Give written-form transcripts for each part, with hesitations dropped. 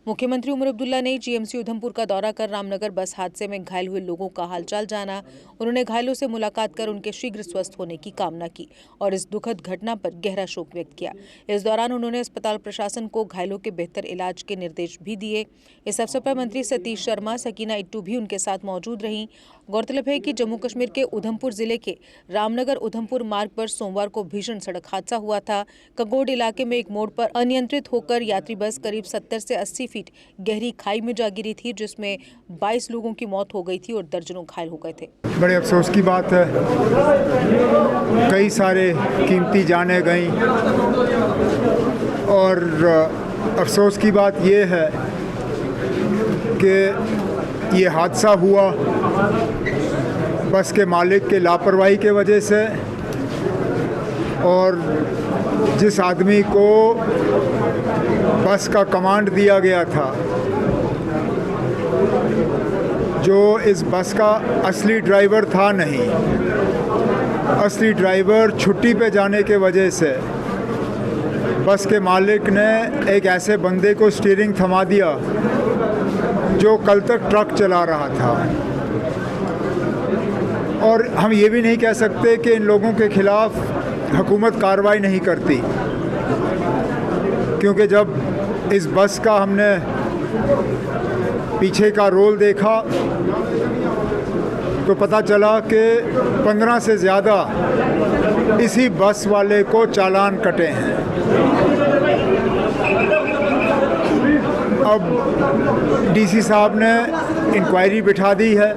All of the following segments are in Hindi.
मुख्यमंत्री उमर अब्दुल्ला ने जीएमसी उधमपुर का दौरा कर रामनगर बस हादसे में घायल हुए लोगों का हालचाल जाना। उन्होंने घायलों से मुलाकात कर उनके शीघ्र स्वस्थ होने की कामना की और इस दुखद घटना पर गहरा शोक व्यक्त किया। इस दौरान उन्होंने अस्पताल प्रशासन को घायलों के बेहतर इलाज के निर्देश भी दिए। इस अवसर पर मंत्री सतीश शर्मा, सकीना इट्टू भी उनके साथ मौजूद रहीं। गौरतलब है कि जम्मू कश्मीर के उधमपुर जिले के रामनगर उधमपुर मार्ग पर सोमवार को भीषण सड़क हादसा हुआ था। कगोड इलाके में एक मोड़ पर अनियंत्रित होकर यात्री बस करीब 70 से 80 फीट गहरी खाई में जा गिरी थी, जिसमें 22 लोगों की मौत हो गई थी और दर्जनों घायल हो गए थे। बड़े अफसोस की बात है, कई सारे कीमती जानें गईं और अफसोस की बात यह है कि ये हादसा हुआ बस के मालिक के लापरवाही के वजह से, और जिस आदमी को बस का कमांड दिया गया था, जो इस बस का असली ड्राइवर था नहीं, असली ड्राइवर छुट्टी पे जाने के वजह से बस के मालिक ने एक ऐसे बंदे को स्टीयरिंग थमा दिया जो कल तक ट्रक चला रहा था। और हम ये भी नहीं कह सकते कि इन लोगों के खिलाफ हुकूमत कार्रवाई नहीं करती, क्योंकि जब इस बस का हमने पीछे का रोल देखा तो पता चला कि 15 से ज़्यादा इसी बस वाले को चालान कटे हैं। अब डीसी साहब ने इंक्वायरी बिठा दी है।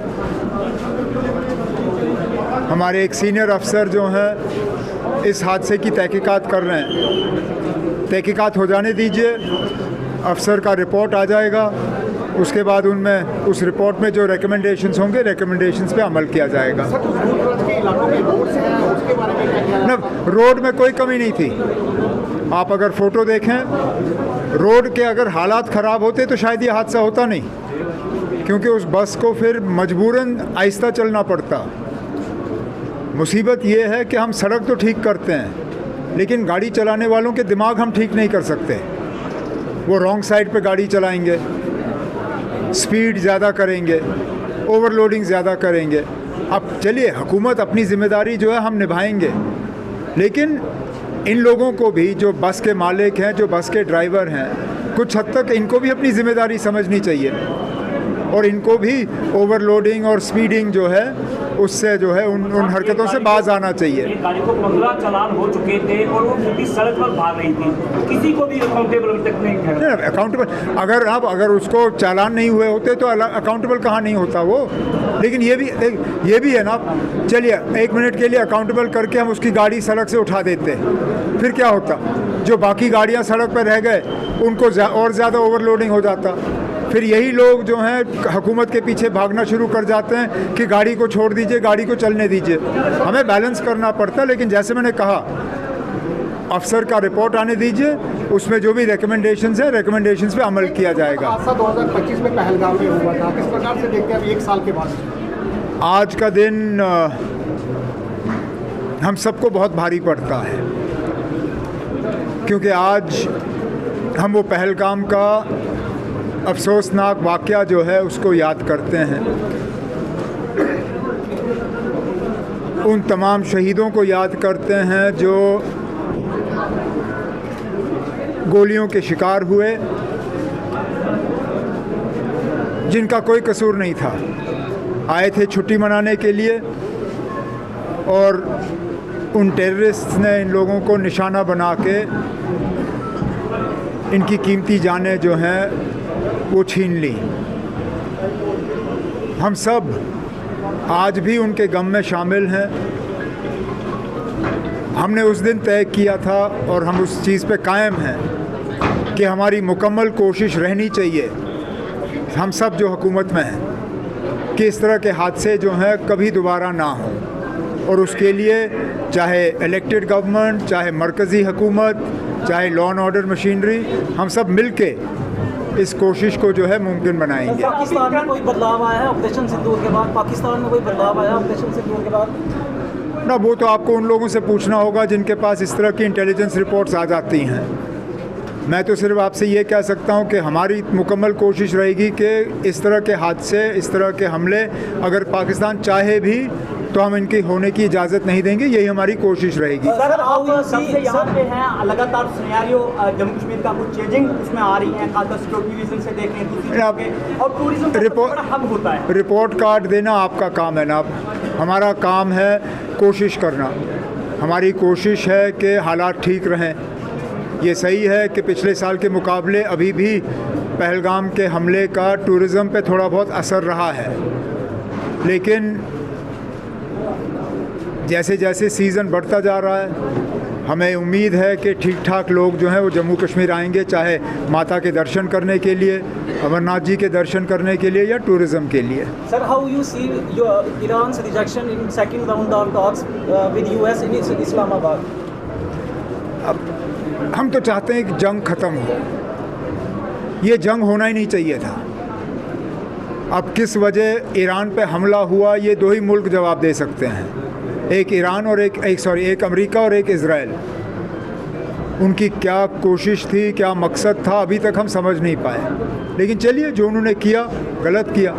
हमारे एक सीनियर अफसर जो हैं इस हादसे की तहकीकात कर रहे हैं। तहकीकात हो जाने दीजिए, अफसर का रिपोर्ट आ जाएगा, उसके बाद उनमें उस रिपोर्ट में जो रिकमेंडेशंस होंगे, रिकमेंडेशंस पे अमल किया जाएगा। ना, रोड में कोई कमी नहीं थी। आप अगर फ़ोटो देखें, रोड के अगर हालात ख़राब होते तो शायद ये हादसा होता नहीं, क्योंकि उस बस को फिर मजबूरन आहिस्ता चलना पड़ता। मुसीबत ये है कि हम सड़क तो ठीक करते हैं, लेकिन गाड़ी चलाने वालों के दिमाग हम ठीक नहीं कर सकते। वो रॉन्ग साइड पे गाड़ी चलाएंगे, स्पीड ज़्यादा करेंगे, ओवरलोडिंग ज़्यादा करेंगे। अब चलिए, हुकूमत अपनी ज़िम्मेदारी जो है हम निभाएंगे, लेकिन इन लोगों को भी, जो बस के मालिक हैं, जो बस के ड्राइवर हैं, कुछ हद तक इनको भी अपनी ज़िम्मेदारी समझनी चाहिए और इनको भी ओवरलोडिंग और स्पीडिंग जो है उससे जो है उन हरकतों से बाज आना चाहिए। गाड़ी को 15 चालान हो चुके थे और वो पूरी सड़क पर भाग रही थी, किसी को भी अकाउंटेबल अभी तक नहीं है। अकाउंटेबल अगर उसको चालान नहीं हुए होते तो अकाउंटेबल कहाँ नहीं होता वो। लेकिन ये भी है ना, चलिए 1 मिनट के लिए अकाउंटेबल करके हम उसकी गाड़ी सड़क से उठा देते, फिर क्या होता? जो बाकी गाड़ियाँ सड़क पर रह गए उनको और ज़्यादा ओवरलोडिंग हो जाता। फिर यही लोग जो हैं हुकूमत के पीछे भागना शुरू कर जाते हैं कि गाड़ी को छोड़ दीजिए, गाड़ी को चलने दीजिए। हमें बैलेंस करना पड़ता है, लेकिन जैसे मैंने कहा, अफसर का रिपोर्ट आने दीजिए, उसमें जो भी रिकमेंडेशंस है, रिकमेंडेशंस पे अमल किया जाएगा। 2025 में पहलगाम में हुआ था, किस प्रकार से देखते हैं अब 1 साल के बाद? आज का दिन हम सबको बहुत भारी पड़ता है, क्योंकि आज हम वो पहलगाम का अफसोसनाक वाक़या जो है उसको याद करते हैं। उन तमाम शहीदों को याद करते हैं जो गोलियों के शिकार हुए, जिनका कोई कसूर नहीं था। आए थे छुट्टी मनाने के लिए और उन टेररिस्ट ने इन लोगों को निशाना बना के इनकी कीमती जानें जो हैं वो छीन ली। हम सब आज भी उनके गम में शामिल हैं। हमने उस दिन तय किया था और हम उस चीज़ पे कायम हैं कि हमारी मुकम्मल कोशिश रहनी चाहिए, हम सब जो हुकूमत में हैं, कि इस तरह के हादसे जो हैं कभी दोबारा ना हों। और उसके लिए चाहे इलेक्टेड गवर्नमेंट, चाहे मरकज़ी हुकूमत, चाहे लॉ एंड ऑर्डर मशीनरी, हम सब मिल के इस कोशिश को जो है मुमकिन बनाएंगे। पाकिस्तान में कोई बदलाव आया है ऑपरेशन सिंदूर के बाद? पाकिस्तान में कोई बदलाव आया ऑपरेशन सिंदूर के बाद? ना, वो तो आपको उन लोगों से पूछना होगा जिनके पास इस तरह की इंटेलिजेंस रिपोर्ट्स आ जाती हैं। मैं तो सिर्फ आपसे ये कह सकता हूँ कि हमारी मुकम्मल कोशिश रहेगी कि इस तरह के हादसे, इस तरह के हमले अगर पाकिस्तान चाहे भी तो हम इनकी होने की इजाज़त नहीं देंगे, यही हमारी कोशिश रहेगी। सर आप सबसे यहाँ पे हैं लगातार सिनेरियो जम्मू कश्मीर का कुछ चेंजिंग उसमें आ रही है, खासकर सिक्योरिटी रीजन से देखें दूसरी और टूरिज्म का बड़ा हब होता है। रिपोर्ट कार्ड देना आपका काम है ना, हमारा काम है कोशिश करना। हमारी कोशिश है कि हालात ठीक रहें। ये सही है कि पिछले साल के मुकाबले अभी भी पहलगाम के हमले का टूरिज़म पे थोड़ा बहुत असर रहा है, लेकिन जैसे जैसे सीज़न बढ़ता जा रहा है हमें उम्मीद है कि ठीक ठाक लोग जो हैं वो जम्मू कश्मीर आएंगे, चाहे माता के दर्शन करने के लिए, अमरनाथ जी के दर्शन करने के लिए या टूरिज़म के लिए। Sir, how you see Iran's rejection in second round of talks with US in Islamabad? अब हम तो चाहते हैं कि जंग ख़त्म हो, ये जंग होना ही नहीं चाहिए था। अब किस वजह ईरान पे हमला हुआ ये दो ही मुल्क जवाब दे सकते हैं, एक ईरान और एक अमेरिका और एक इज़राइल। उनकी क्या कोशिश थी, क्या मकसद था, अभी तक हम समझ नहीं पाए। लेकिन चलिए, जो उन्होंने किया गलत किया,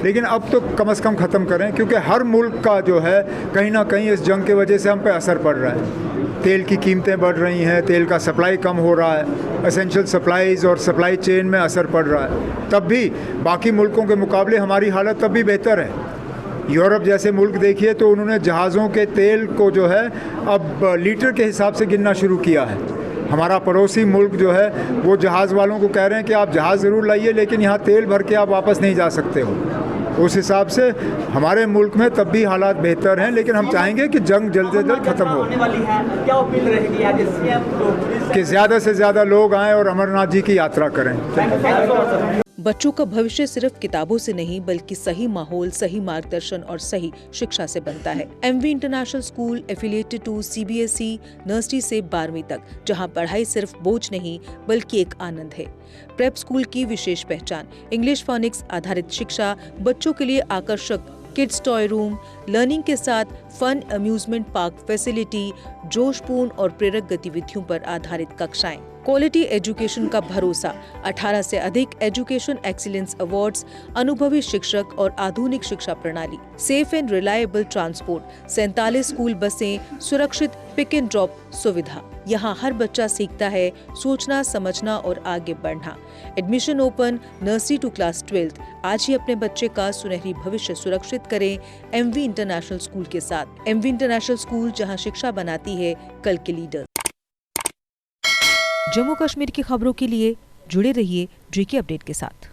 लेकिन अब तो कम से कम ख़त्म करें, क्योंकि हर मुल्क का जो है कहीं ना कहीं इस जंग के वजह से हम पे असर पड़ रहा है। तेल की कीमतें बढ़ रही हैं, तेल का सप्लाई कम हो रहा है, एसेंशियल सप्लाईज़ और सप्लाई चेन में असर पड़ रहा है। तब भी बाकी मुल्कों के मुकाबले हमारी हालत तब भी बेहतर है। यूरोप जैसे मुल्क देखिए तो उन्होंने जहाज़ों के तेल को जो है अब लीटर के हिसाब से गिनना शुरू किया है। हमारा पड़ोसी मुल्क जो है वो जहाज़ वालों को कह रहे हैं कि आप जहाज़ ज़रूर लाइए, लेकिन यहाँ तेल भर के आप वापस नहीं जा सकते हो। उस हिसाब से हमारे मुल्क में तब भी हालात बेहतर हैं, लेकिन हम चाहेंगे कि जंग जल्द से जल्द ख़त्म हो, क्या अपील रहेगी कि ज़्यादा से ज़्यादा लोग आएँ और अमरनाथ जी की यात्रा करें। बच्चों का भविष्य सिर्फ किताबों से नहीं बल्कि सही माहौल, सही मार्गदर्शन और सही शिक्षा से बनता है। MV international school affiliated to CBSE nursery से 12वीं तक, जहां पढ़ाई सिर्फ बोझ नहीं बल्कि एक आनंद है। प्रेप स्कूल की विशेष पहचान इंग्लिश फोनिक्स आधारित शिक्षा, बच्चों के लिए आकर्षक किड्स टॉय रूम, लर्निंग के साथ फन अम्यूजमेंट पार्क फैसिलिटी, जोशपूर्ण और प्रेरक गतिविधियों पर आधारित कक्षाएं, क्वालिटी एजुकेशन का भरोसा, 18 से अधिक एजुकेशन एक्सीलेंस अवार्ड्स, अनुभवी शिक्षक और आधुनिक शिक्षा प्रणाली, safe and reliable transport, 47 school बसें, सुरक्षित पिक एंड ड्रॉप सुविधा। यहाँ हर बच्चा सीखता है सोचना, समझना और आगे बढ़ना। Admission open nursery to class 12। आज ही अपने बच्चे का सुनहरी भविष्य सुरक्षित करें एमवी इंटरनेशनल स्कूल के साथ। एमवी इंटरनेशनल स्कूल, जहाँ शिक्षा बनाती है कल के लीडर। जम्मू कश्मीर की खबरों के लिए जुड़े रहिए जीके अपडेट के साथ।